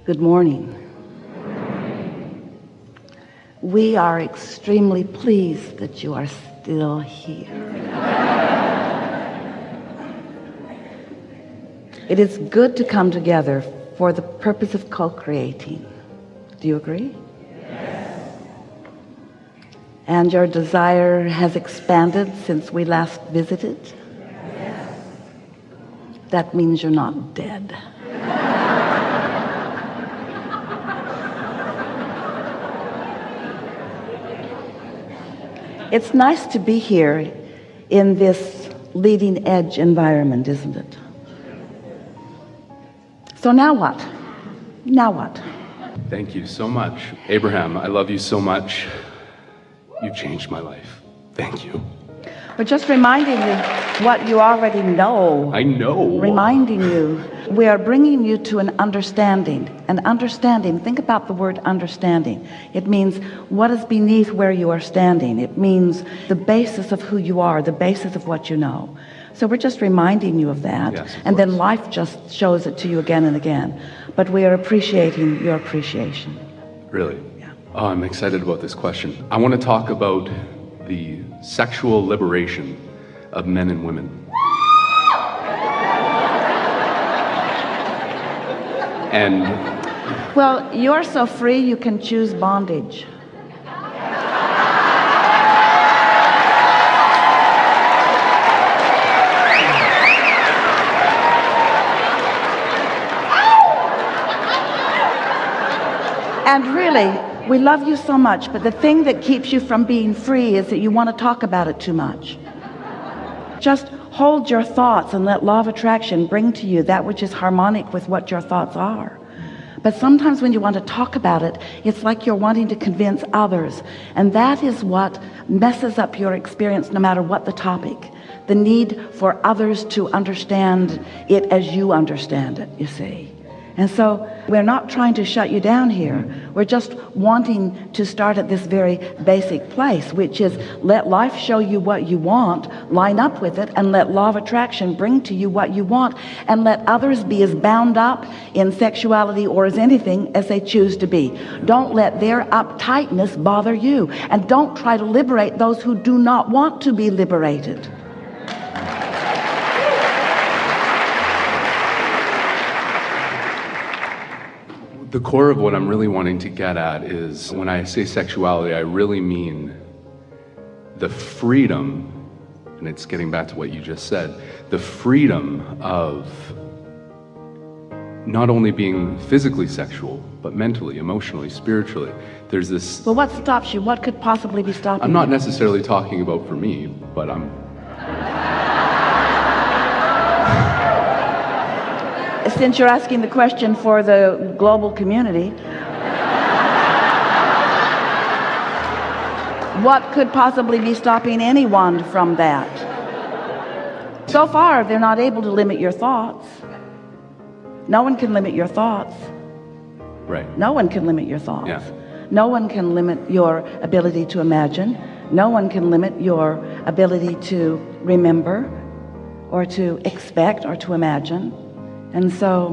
Good morning. We are extremely pleased that you are still here. It is good to come together for the purpose of co-creating. Do you agree? Yes. And your desire has expanded since we last visited? Yes. That means you're not dead. It's nice to be here in this leading edge environment, isn't it? So now what? Now what? Thank you so much. Abraham, I love you so much. You changed my life. Thank you. We're just reminding you what you already know. I know. Reminding you. We are bringing you to an understanding. An understanding. Think about the word understanding. It means what is beneath where you are standing. It means the basis of who you are, the basis of what you know. So we're just reminding you of that. Yes, of and course. then life just shows it to you again and again. But we are appreciating your appreciation. Really? Yeah. Oh, I'm excited about this question. I want to talk about the sexual liberation of men and women. And Well, you're so free you can choose bondage. And really, we love you so much, but the thing that keeps you from being free is that you want to talk about it too much. Just hold your thoughts and let law of attraction bring to you that which is harmonic with what your thoughts are. But sometimes when you want to talk about it, it's like you're wanting to convince others. And that is what messes up your experience no matter what the topic. The need for others to understand it as you understand it, you see. And so we're not trying to shut you down here. We're just wanting to start at this very basic place, which is let life show you what you want, line up with it, and let law of attraction bring to you what you want, and let others be as bound up in sexuality or as anything as they choose to be. Don't let their uptightness bother you, and don't try to liberate those who do not want to be liberated. the core of what I'm really wanting to get at is, when I say sexuality, I really mean the freedom, and it's getting back to what you just said, the freedom of not only being physically sexual, but mentally, emotionally, spiritually. There's this... Well, what stops you? What could possibly be stopping you? I'm not necessarily talking about for me, but I'm... Since you're asking the question for the global community, what could possibly be stopping anyone from that? So far, they're not able to limit your thoughts. No one can limit your thoughts. Right. No one can limit your thoughts. Yeah. No one can limit your ability to imagine. No one can limit your ability to remember or to expect or to imagine. And so,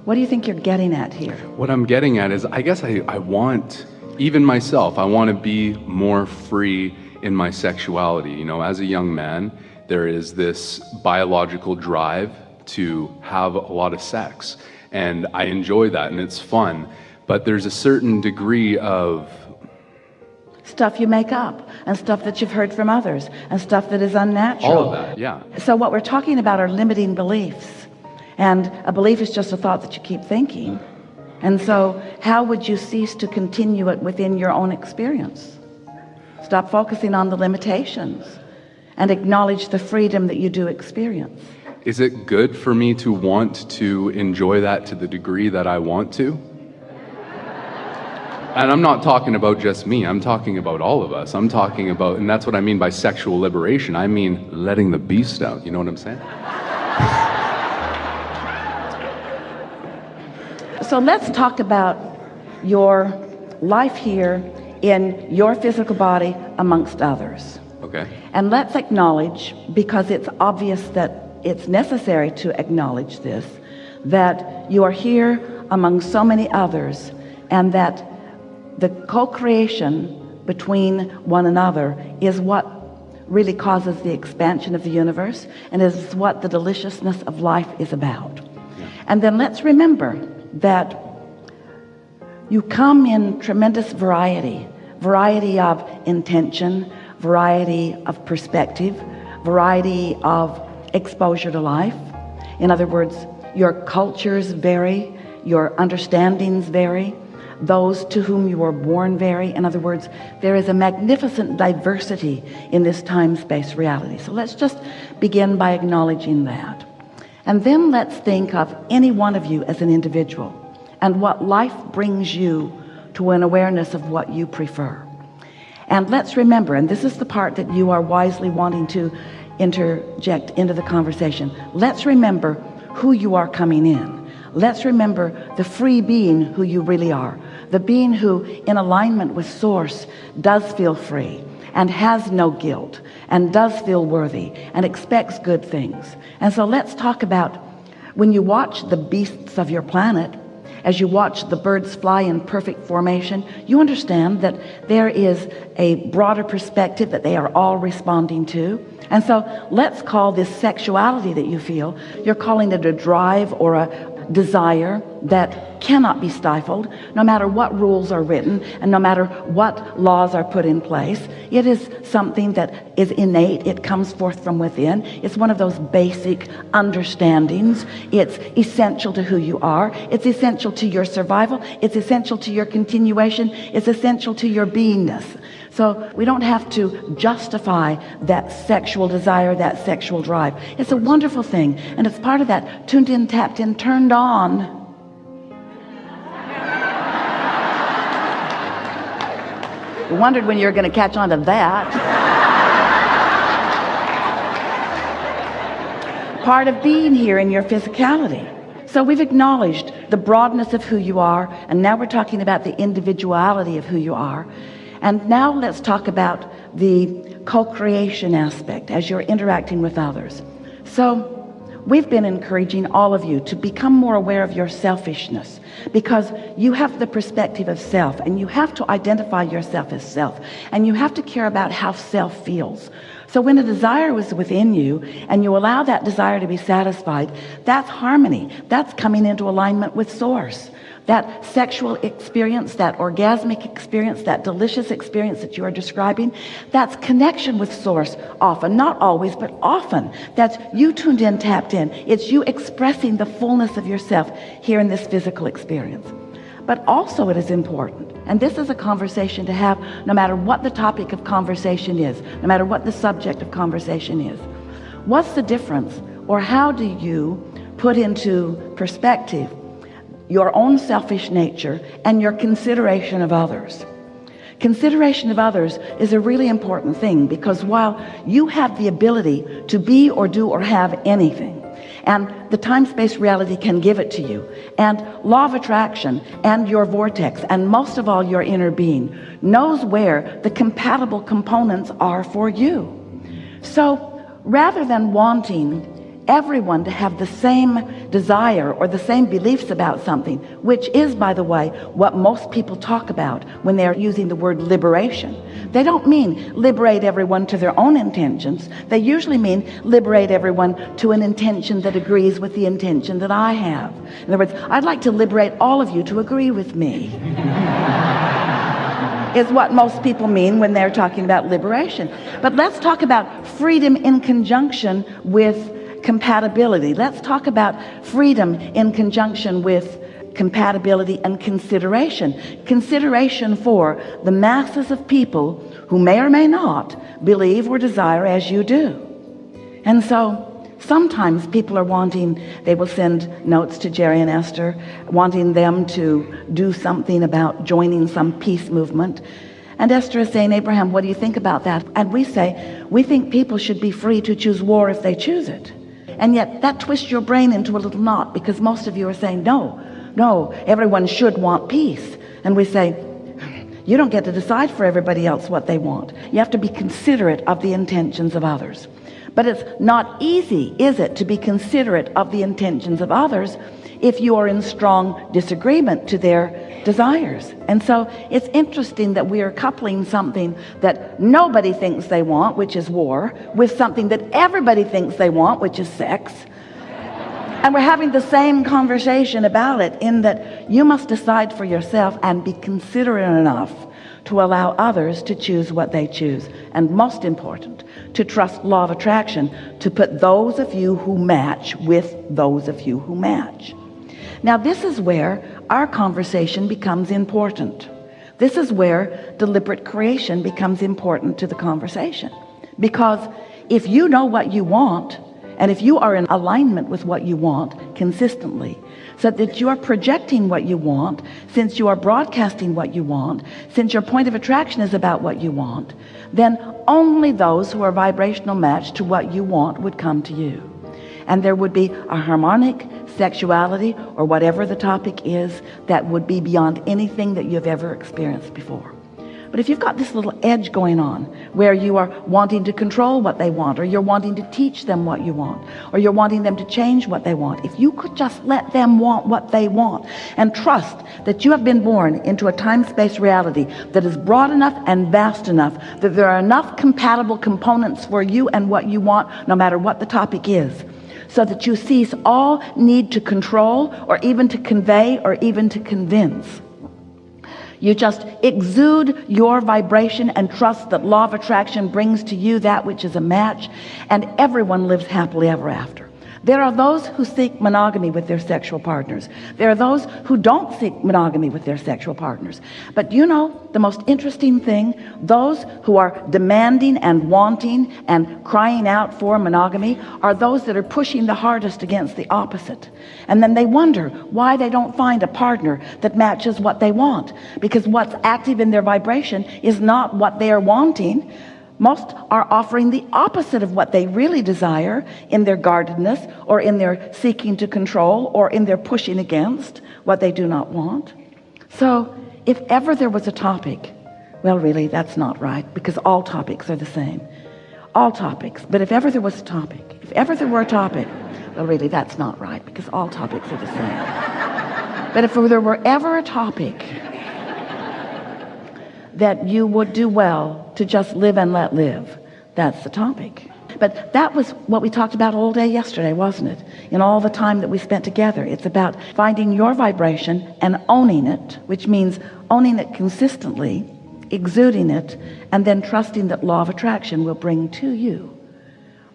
what do you think you're getting at here? What I'm getting at is, I guess I want, even myself, I want to be more free in my sexuality. You know, as a young man, there is this biological drive to have a lot of sex. And I enjoy that, and it's fun. But there's a certain degree of... Stuff you make up, and stuff that you've heard from others, and stuff that is unnatural. all of that, yeah. So what we're talking about are limiting beliefs. And a belief is just a thought that you keep thinking. And so how would you cease to continue it within your own experience? Stop focusing on the limitations and acknowledge the freedom that you do experience. Is it good for me to want to enjoy that to the degree that I want to? And I'm not talking about just me, I'm talking about all of us. I'm talking about, and that's what I mean by sexual liberation. I mean letting the beast out, you know what I'm saying? So let's talk about your life here in your physical body amongst others. Okay. And let's acknowledge, because it's obvious that it's necessary to acknowledge this, that you are here among so many others, and that the co-creation between one another is what really causes the expansion of the universe, and is what the deliciousness of life is about. And then let's remember that you come in tremendous variety of intention, variety of perspective, variety of exposure to life. In other words, your cultures vary, your understandings vary, those to whom you were born vary. In other words, there is a magnificent diversity in this time-space reality. So let's just begin by acknowledging that. And then let's think of any one of you as an individual and what life brings you to an awareness of what you prefer. And let's remember, and this is the part that you are wisely wanting to interject into the conversation, let's remember who you are coming in. Let's remember the free being who you really are, the being who in alignment with source does feel free and has no guilt and does feel worthy and expects good things. And so let's talk about when you watch the beasts of your planet, as you watch the birds fly in perfect formation, you understand that there is a broader perspective that they are all responding to. And so let's call this sexuality that you feel, you're calling it a drive or a desire that cannot be stifled, no matter what rules are written and no matter what laws are put in place. It is something that is innate. It comes forth from within. It's one of those basic understandings. It's essential to who you are. It's essential to your survival. It's essential to your continuation. It's essential to your beingness. So we don't have to justify that sexual desire, that sexual drive. It's a wonderful thing, and it's part of that tuned in, tapped in, turned on. You wondered when you were going to catch on to that. Part of being here in your physicality. So we've acknowledged the broadness of who you are, and now we're talking about the individuality of who you are. And now let's talk about the co-creation aspect as you're interacting with others. So we've been encouraging all of you to become more aware of your selfishness, because you have the perspective of self, and you have to identify yourself as self, and you have to care about how self feels. So when a desire is within you and you allow that desire to be satisfied, that's harmony. That's coming into alignment with source. That sexual experience, that orgasmic experience, that delicious experience that you are describing, that's connection with source often, not always, but often. That's you tuned in, tapped in. It's you expressing the fullness of yourself here in this physical experience. But also it is important, and this is a conversation to have no matter what the topic of conversation is, no matter what the subject of conversation is. What's the difference, or how do you put into perspective your own selfish nature and your consideration of others? Consideration of others is a really important thing, because while you have the ability to be or do or have anything, and the time-space reality can give it to you, and law of attraction and your vortex, and most of all your inner being, knows where the compatible components are for you. So rather than wanting everyone to have the same desire or the same beliefs about something, which is, by the way, what most people talk about when they're using the word liberation. They don't mean liberate everyone to their own intentions. They usually mean liberate everyone to an intention that agrees with the intention that I have. In other words, I'd like to liberate all of you to agree with me. Is what most people mean when they're talking about liberation. But let's talk about freedom in conjunction with compatibility. Let's talk about freedom in conjunction with compatibility and consideration. Consideration for the masses of people who may or may not believe or desire as you do. And so sometimes people are wanting, they will send notes to Jerry and Esther, wanting them to do something about joining some peace movement. And Esther is saying, Abraham, what do you think about that? And we say, we think people should be free to choose war if they choose it. And yet that twists your brain into a little knot, because most of you are saying, no, everyone should want peace. And we say, you don't get to decide for everybody else what they want. You have to be considerate of the intentions of others. But it's not easy, is it, to be considerate of the intentions of others if you are in strong disagreement to their desires. And so it's interesting that we are coupling something that nobody thinks they want, which is war, with something that everybody thinks they want, which is sex. And we're having the same conversation about it, in that you must decide for yourself and be considerate enough to allow others to choose what they choose. And most important, to trust law of attraction, to put those of you who match with those of you who match. Now, this is where our conversation becomes important. This is where deliberate creation becomes important to the conversation. Because if you know what you want, and if you are in alignment with what you want consistently, so that you are projecting what you want, since you are broadcasting what you want, since your point of attraction is about what you want, then only those who are vibrational match to what you want would come to you. And there would be a harmonic sexuality, or whatever the topic is, that would be beyond anything that you've ever experienced before. But if you've got this little edge going on, where you are wanting to control what they want, or you're wanting to teach them what you want, or you're wanting them to change what they want, if you could just let them want what they want, and trust that you have been born into a time-space reality that is broad enough and vast enough that there are enough compatible components for you and what you want, no matter what the topic is, so that you cease all need to control, or even to convey, or even to convince. You just exude your vibration and trust that law of attraction brings to you that which is a match, and everyone lives happily ever after. There are those who seek monogamy with their sexual partners. There are those who don't seek monogamy with their sexual partners. But you know, the most interesting thing, those who are demanding and wanting and crying out for monogamy are those that are pushing the hardest against the opposite. And then they wonder why they don't find a partner that matches what they want, because what's active in their vibration is not what they are wanting. Most are offering the opposite of what they really desire in their guardedness, or in their seeking to control, or in their pushing against what they do not want. So if ever there was a topic, well, really, that's not right, because all topics are the same. All topics. But if ever there was a topic, if ever there were a topic, well, really, that's not right, because all topics are the same. But if there were ever a topic that you would do well to just live and let live, that's the topic. But that was what we talked about all day yesterday, wasn't it? In all the time that we spent together, it's about finding your vibration and owning it, which means owning it consistently, exuding it, and then trusting that law of attraction will bring to you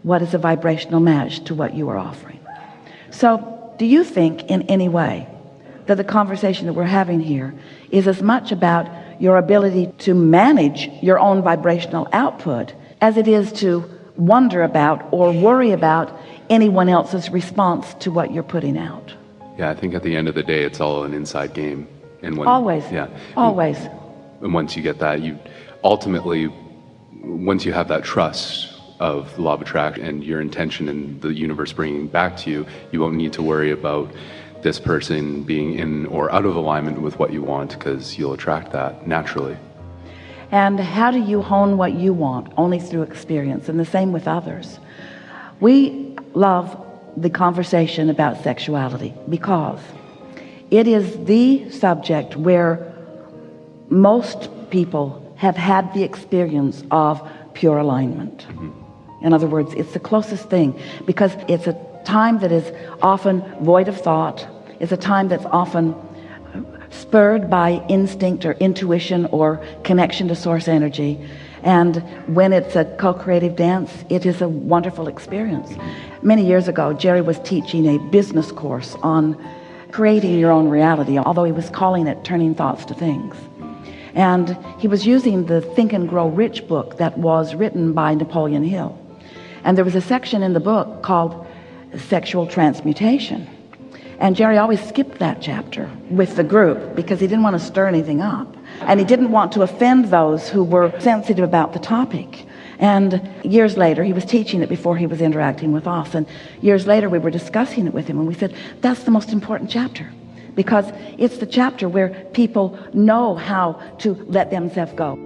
what is a vibrational match to what you are offering. So do you think in any way that the conversation that we're having here is as much about your ability to manage your own vibrational output as it is to wonder about or worry about anyone else's response to what you're putting out? Yeah, I think at the end of the day, it's all an inside game. And when, always. Yeah. Always. And once you get that, you ultimately, once you have that trust of the law of attraction and your intention and the universe bringing back to you, you won't need to worry about this person being in or out of alignment with what you want, because you'll attract that naturally. And how do you hone what you want? Only through experience, and the same with others. We love the conversation about sexuality because it is the subject where most people have had the experience of pure alignment. In other words, it's the closest thing, because it's a time that is often void of thought. It's a time that's often spurred by instinct or intuition or connection to source energy. And when it's a co-creative dance, it is a wonderful experience. Many years ago, Jerry was teaching a business course on creating your own reality, although he was calling it Turning Thoughts to Things. And he was using the Think and Grow Rich book that was written by Napoleon Hill. And there was a section in the book called Sexual Transmutation. And Jerry always skipped that chapter with the group because he didn't want to stir anything up. And he didn't want to offend those who were sensitive about the topic. And years later, he was teaching it before he was interacting with us. And years later, we were discussing it with him. And we said, that's the most important chapter, because it's the chapter where people know how to let themselves go.